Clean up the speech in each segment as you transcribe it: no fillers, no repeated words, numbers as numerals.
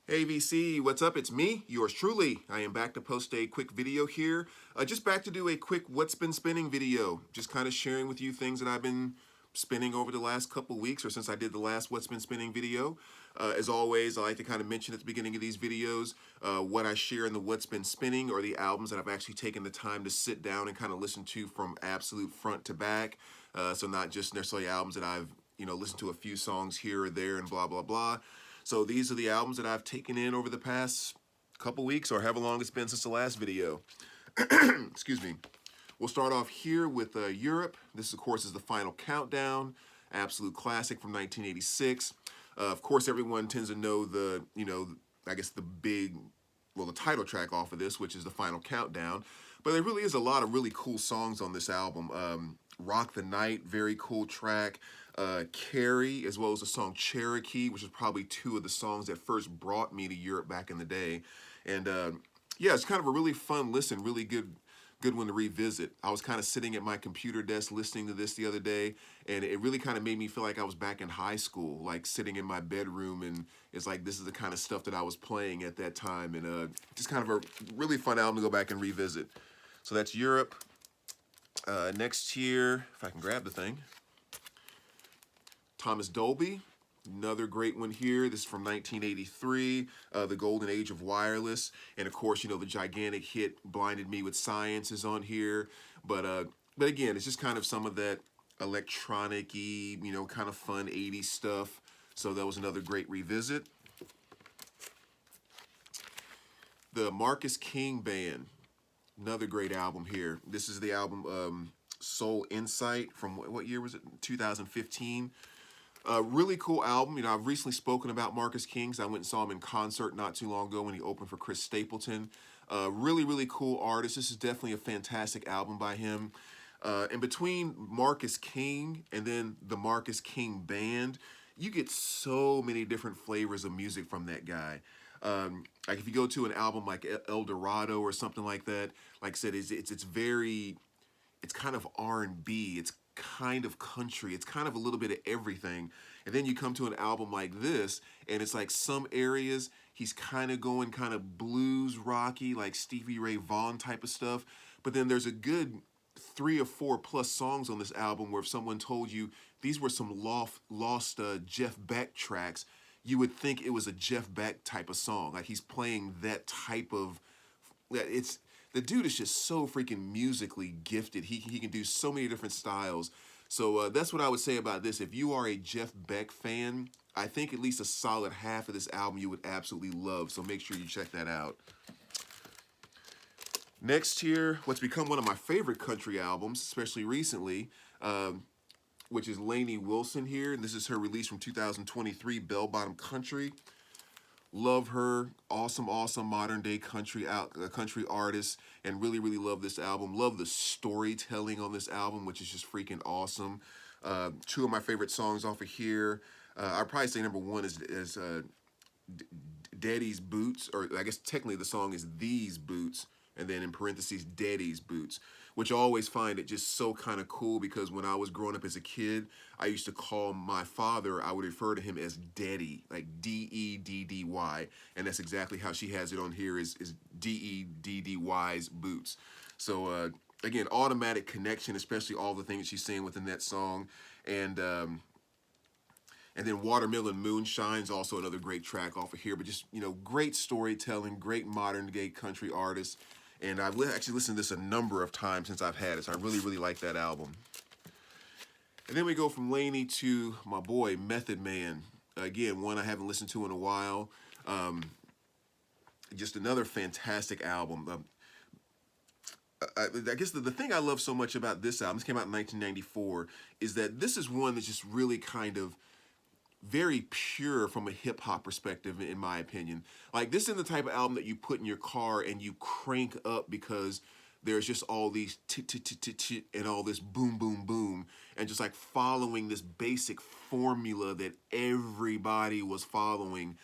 Hey VC, what's up? It's me, yours truly. I am back to post a quick video here. Just back to do a quick what's been spinning video. Just kind of sharing with you things that I've been spinning over the last couple weeks or since I did the last what's been spinning video. As always, I like to kind of mention at the beginning of these videos what I share in the what's been spinning or the albums that I've actually taken the time to sit down and kind of listen to from absolute front to back. So not just necessarily albums that I've listened to a few songs here or there and blah blah blah. So these are the albums that I've taken in over the past couple weeks or however long it's been since the last video. Excuse me. We'll start off here with Europe. This, of course, is the Final Countdown, absolute classic from 1986. Of course, everyone tends to know I guess the the title track off of this, which is the Final Countdown. But there really is a lot of really cool songs on this album. Rock the Night, very cool track. Carrie, as well as the song Cherokee, which is probably two of the songs that first brought me to Europe back in the day. And yeah, it's kind of a really fun listen, really good one to revisit. I was kind of sitting at my computer desk listening to this the other day, and it really kind of made me feel like I was back in high school, like sitting in my bedroom, and it's like this is the kind of stuff that I was playing at that time, and just kind of a really fun album to go back and revisit. So that's Europe. Next here, if I can grab the thing, Thomas Dolby, another great one here. This is from 1983, the golden age of wireless. And of course, the gigantic hit Blinded Me with Science is on here. But again, it's just kind of some of that electronic-y, kind of fun 80s stuff. So that was another great revisit. The Marcus King Band, another great album here. This is the album Soul Insight from, what year was it? 2015. Really cool album. I've recently spoken about Marcus King. I went and saw him in concert not too long ago when he opened for Chris Stapleton. Really cool artist. This is definitely a fantastic album by him. And between Marcus King and then the Marcus King Band, you get so many different flavors of music from that guy. Like if you go to an album like El Dorado or something like that, like I said, it's kind of R&B, it's kind of country, it's kind of a little bit of everything. And then you come to an album like this, and it's like some areas he's kind of going kind of blues rocky, like Stevie Ray Vaughan type of stuff. But then there's a good 3 or 4 plus songs on this album where if someone told you these were some lost Jeff Beck tracks, you would think it was a Jeff Beck type of song. Like he's playing that type of, it's, the dude is just so freaking musically gifted. He can do so many different styles. So that's what I would say about this. If you are a Jeff Beck fan, I think at least a solid half of this album you would absolutely love. So make sure you check that out. Next here, what's become one of my favorite country albums, especially recently, which is Laney Wilson here. And this is her release from 2023, Bell Bottom Country. Love her, awesome modern day country artist, and really love this album. Love the storytelling on this album, which is just freaking awesome. 2 of my favorite songs off of here. I'd probably say number 1 is Daddy's Boots, or I guess technically the song is These Boots, and then in parentheses, Daddy's Boots, which I always find it just so kind of cool because when I was growing up as a kid, I used to call my father, I would refer to him as Daddy, like D-E-D-D-Y, and that's exactly how she has it on here is D-E-D-D-Y's Boots. So again, automatic connection, especially all the things she's saying within that song, and then Watermelon Moonshine is also another great track off of here. But just, great storytelling, great modern day country artist. And I've actually listened to this a number of times since I've had it. So I really like that album. And then we go from Laney to my boy, Method Man. Again, one I haven't listened to in a while. Just another fantastic album. I guess the thing I love so much about this album, this came out in 1994, is that this is one that's just really kind of very pure from a hip hop perspective, in my opinion. Like this is the type of album that you put in your car and you crank up because there's just all these and all this boom boom boom, and just like following this basic formula that everybody was following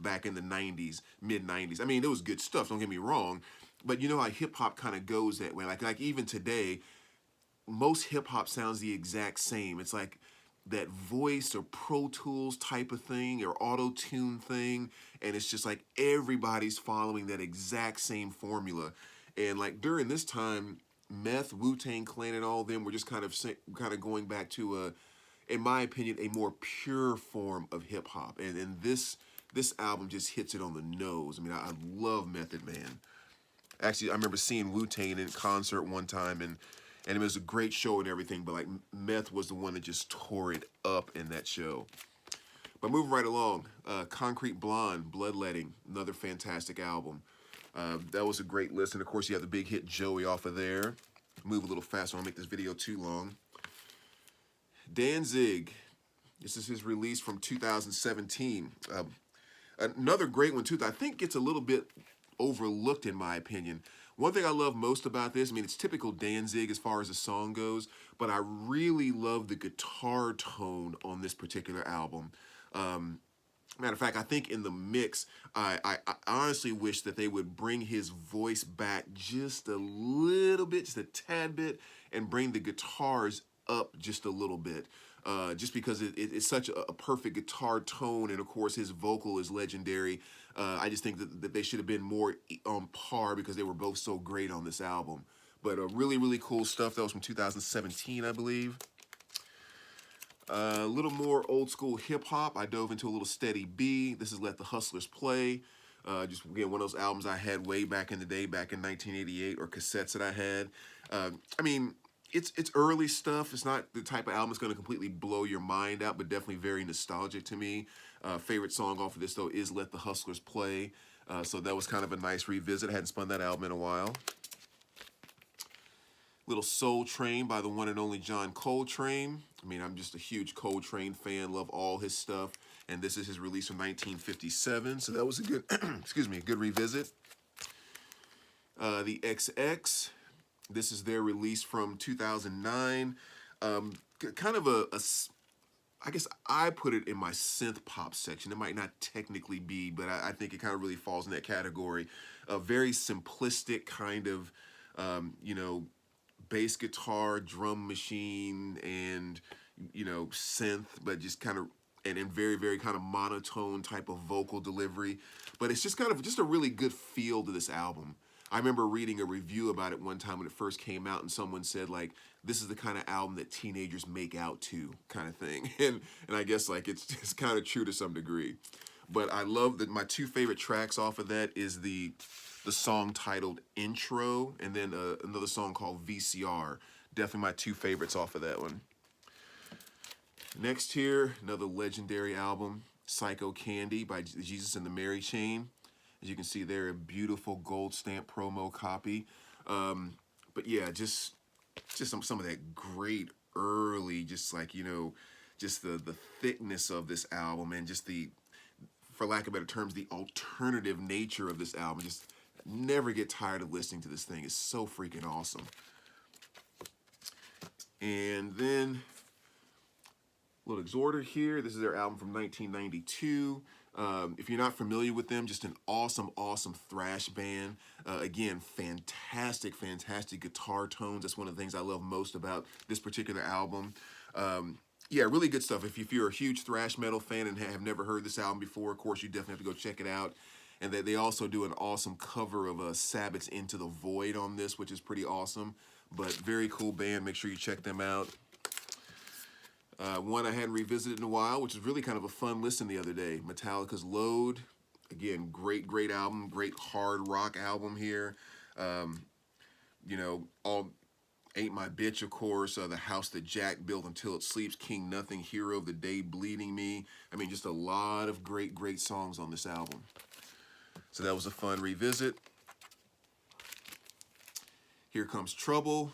back in the 90s, mid 90s. I mean, it was good stuff, don't get me wrong, but you know how hip hop kind of goes that way. Like even today, most hip hop sounds the exact same. It's like that voice or Pro Tools type of thing or auto-tune thing, and it's just like everybody's following that exact same formula. And like during this time, Meth, Wu-Tang Clan, and all of them were just kind of going back to a, in my opinion, a more pure form of hip hop. And this album just hits it on the nose. I mean, I love Method Man. Actually, I remember seeing Wu-Tang in concert one time, and it was a great show and everything, but like Meth was the one that just tore it up in that show. But moving right along, Concrete Blonde, Bloodletting, another fantastic album. That was a great listen. Of course, you have the big hit Joey off of there. Move a little faster, I don't make this video too long. Danzig, this is his release from 2017. Another great one too, that I think gets a little bit overlooked in my opinion. One thing I love most about this, I mean, it's typical Danzig as far as the song goes, but I really love the guitar tone on this particular album. Matter of fact, I think in the mix, I honestly wish that they would bring his voice back just a little bit, just a tad bit, and bring the guitars up just a little bit. Just because it's such a perfect guitar tone, and of course his vocal is legendary. I just think that they should have been more on par because they were both so great on this album. But really, really cool stuff. That was from 2017, I believe. A little more old school hip hop. I dove into a little Steady B. This is Let the Hustlers Play. Just again, one of those albums I had way back in the day, back in 1988, or cassettes that I had. I mean, it's early stuff. It's not the type of album that's going to completely blow your mind out, but definitely very nostalgic to me. Favorite song off of this, though, is Let the Hustlers Play. So that was kind of a nice revisit. I hadn't spun that album in a while. Little Soul Train by the one and only John Coltrane. I mean, I'm just a huge Coltrane fan, love all his stuff. And this is his release from 1957. So that was a good, excuse me, a good revisit. The XX. This is their release from 2009. Kind of I guess I put it in my synth pop section. It might not technically be, but I think it kind of really falls in that category. A very simplistic kind of, you know, bass guitar, drum machine, and, you know, synth, but just kind of, and in very, very kind of monotone type of vocal delivery. But it's just kind of just a really good feel to this album. I remember reading a review about it one time when it first came out, and someone said, like, this is the kind of album that teenagers make out to, kind of thing. And I guess, like, it's kind of true to some degree. But I love that my two favorite tracks off of that is the song titled Intro, and then another song called VCR. Definitely my two favorites off of that one. Next here, another legendary album, Psycho Candy by Jesus and the Mary Chain. As you can see there, a beautiful gold stamp promo copy. But yeah, just some of that great early, just like, you know, just the thickness of this album, and just the, for lack of better terms, the alternative nature of this album. Just never get tired of listening to this thing. It's so freaking awesome. And then little exhorter here. This is their album from 1992. If you're not familiar with them, just an awesome, awesome thrash band. Again, fantastic, fantastic guitar tones. That's one of the things I love most about this particular album. Yeah, really good stuff. If you're a huge thrash metal fan and have never heard this album before, of course, you definitely have to go check it out. And they also do an awesome cover of Sabbath's Into the Void on this, which is pretty awesome. But very cool band. Make sure you check them out. One I hadn't revisited in a while, which is really kind of a fun listen the other day. Metallica's Load. Again, great, great album. Great hard rock album here. You know, all Ain't My Bitch, of course. The House That Jack Built Until It Sleeps. King Nothing, Hero of the Day, Bleeding Me. I mean, just a lot of great, great songs on this album. So that was a fun revisit. Here Comes Trouble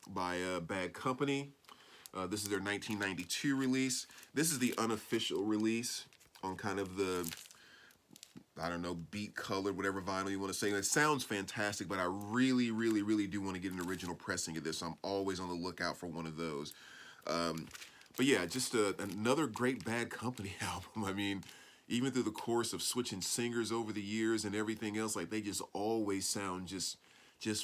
by Bad Company. This is their 1992 release. This is the unofficial release on kind of the, I don't know, beat color, whatever vinyl you want to say. It sounds fantastic, but I really, really, really do want to get an original pressing of this. So I'm always on the lookout for one of those. But yeah, just another great Bad Company album. I mean, even through the course of switching singers over the years and everything else, like they just always sound just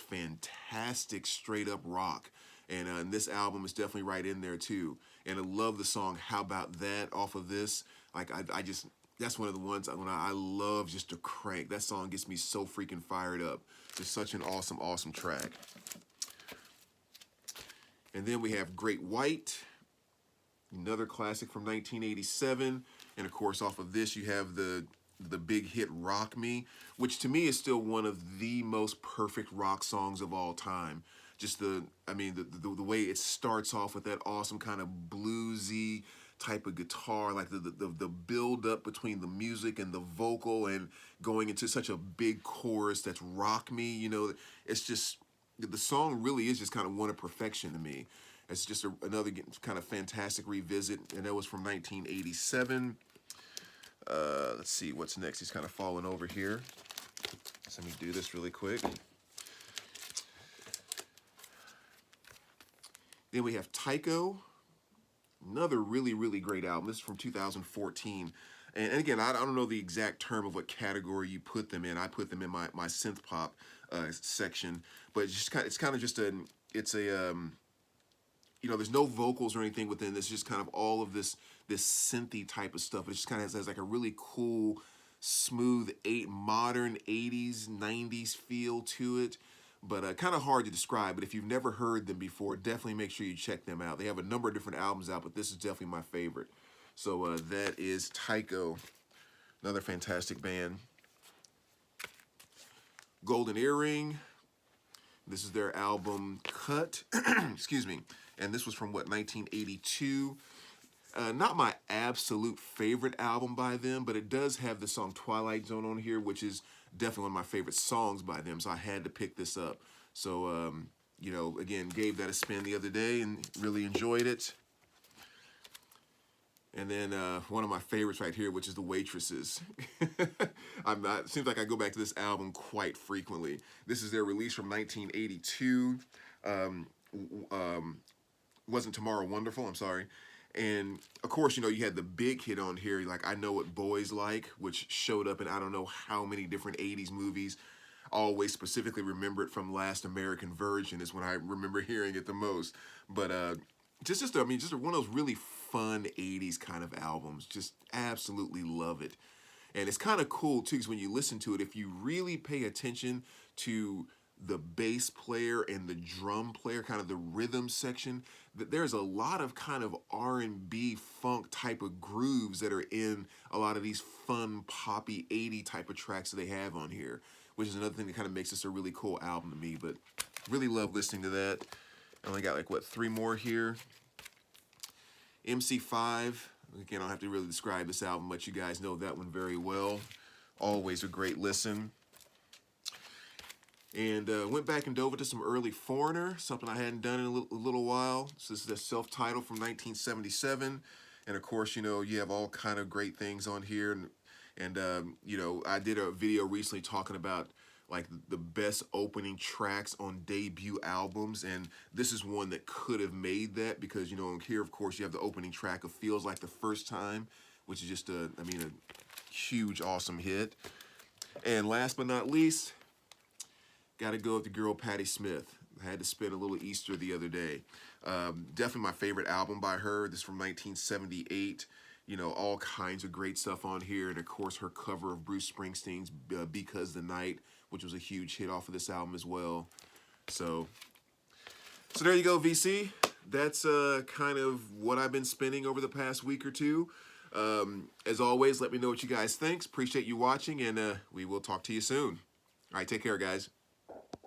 fantastic, straight up rock. And this album is definitely right in there too. And I love the song How About That off of this. Like, I just, that's one of the ones when I love just to crank. That song gets me so freaking fired up. It's such an awesome, awesome track. And then we have Great White, another classic from 1987. And of course, off of this, you have the big hit Rock Me, which to me is still one of the most perfect rock songs of all time. Just the way it starts off with that awesome kind of bluesy type of guitar, like the build up between the music and the vocal and going into such a big chorus that's Rock Me. You know, it's just, the song really is just kind of one of perfection to me. It's just another kind of fantastic revisit, and that was from 1987. Let's see what's next. He's kind of falling over here. So let me do this really quick. Then we have Tycho, another really, really great album. This is from 2014. And again, I don't know the exact term of what category you put them in. I put them in my synth pop section, but it's kind of just you know, there's no vocals or anything within this. Just kind of all of this synthy type of stuff. It just kind of has like a really cool, smooth, modern 80s, 90s feel to it. But kind of hard to describe. But if you've never heard them before, definitely make sure you check them out. They have a number of different albums out, but this is definitely my favorite. So that is Tycho, another fantastic band. Golden Earring. This is their album Cut. Excuse me. And this was from, what, 1982. Not my absolute favorite album by them, but it does have the song Twilight Zone on here, which is definitely one of my favorite songs by them, so I had to pick this up. So, you know, again, gave that a spin the other day and really enjoyed it. And then one of my favorites right here, which is the Waitresses. It seems like I go back to this album quite frequently. This is their release from 1982. Wasn't Tomorrow Wonderful? I'm sorry. And of course, you know, you had the big hit on here, like I Know What Boys Like, which showed up in I don't know how many different 80s movies. Always specifically remember it from Last American Virgin is when I remember hearing it the most. But just one of those really fun 80s kind of albums. Just absolutely love it. And it's kind of cool too, because when you listen to it, if you really pay attention to the bass player and the drum player, kind of the rhythm section, that there's a lot of kind of R&B funk type of grooves that are in a lot of these fun poppy 80 type of tracks that they have on here, which is another thing that kind of makes this a really cool album to me. But really love listening to that. I only got like, what, 3 more here. MC5, again, I don't have to really describe this album, but you guys know that one very well. Always a great listen. And went back and dove into some early Foreigner, something I hadn't done in a little while. So this is a self-titled from 1977. And of course, you know, you have all kind of great things on here. And you know, I did a video recently talking about like the best opening tracks on debut albums. And this is one that could have made that because, you know, here, of course, you have the opening track of Feels Like the First Time, which is just a huge, awesome hit. And last but not least, got to go with the girl Patti Smith. I had to spend a little Easter the other day. Definitely my favorite album by her. This is from 1978. You know, all kinds of great stuff on here. And of course, her cover of Bruce Springsteen's Because the Night, which was a huge hit off of this album as well. So there you go, VC. That's kind of what I've been spinning over the past week or two. As always, let me know what you guys think. Appreciate you watching, and we will talk to you soon. All right, take care, guys.